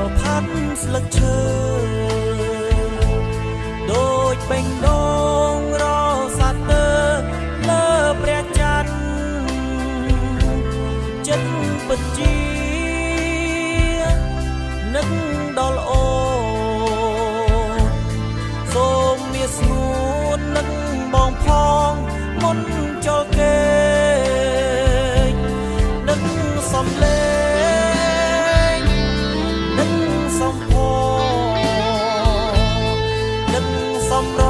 លផាត់ស្លឹកឈើដូចបេងដូងរសាទើលើព្រះច័ន្ទចិត្តពិតជានឹកដល់អូសូមមានស្ងួននឹកបងផងមុនចូលគេនឹកសំលេងនឹកសំផនឹកសំរ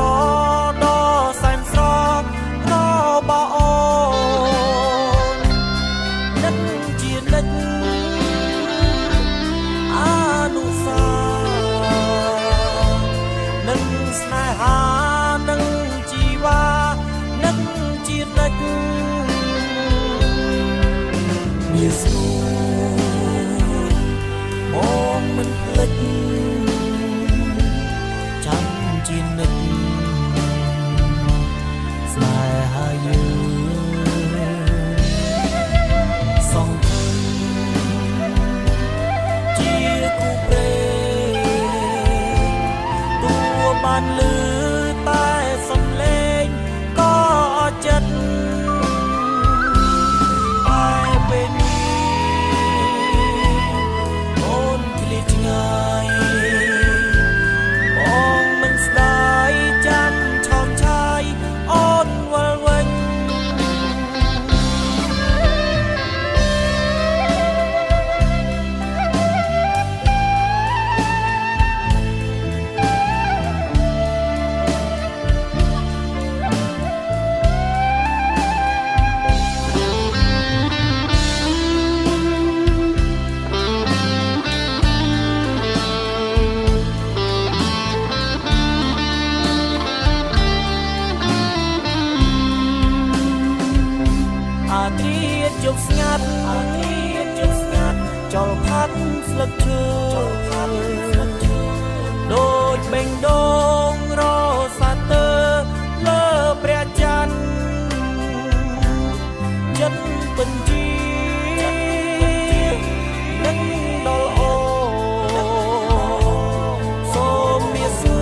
ដល់សែនស្រស់របស់អូននឹកជានឹកអនុសានឹកស្នេហានឹកជីវានឹកជានឹកមានស្នូបងមិនភ្លេចចាំជានឹកស្នេហាយើងសងខាងជាគូព្រេងតួបានលឺតែសំឡេងក៏ចិត្តតែពេលនេះអូនឃ្លាតឆ្ងាយបងមិនស្ដាយចាំឆោមឆាយអូនវិលវិញអាត្រៀតជប់ស្ងាត់ចលផាត់ស្លឹកឈើដូចបេងដូងរសាទើលើព្រះច័ន្ទចិត្តពិតជានឹកដល់អូសូមមានសួ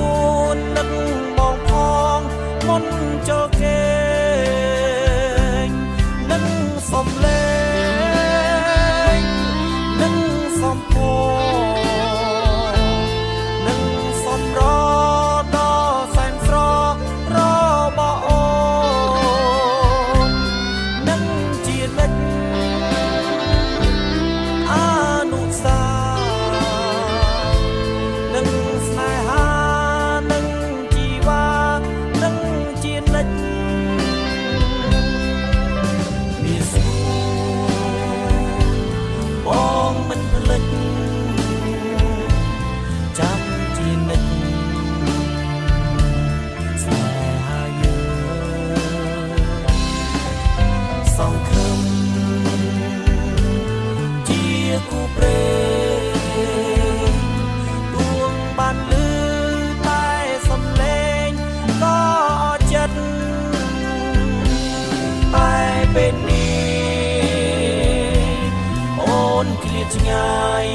ននឹកបងផងមុនចូលគេនឹកសំលេងនឹកសំផនឹកសំរដល់សែនស្រស់របស់អូននឹកជានឹកអនុសានឹកស្នេហានឹកជីវានឹកជានឹកមានស្ងួនបងមិនភ្លេចចាំជានឹកស្នេហាយើងសងខឹមជាគូព្រេងដួងបានលឺតែសំឡេងក៏ចិត្តតែពេលនេះអូនឃ្លាតឆ្ងាយ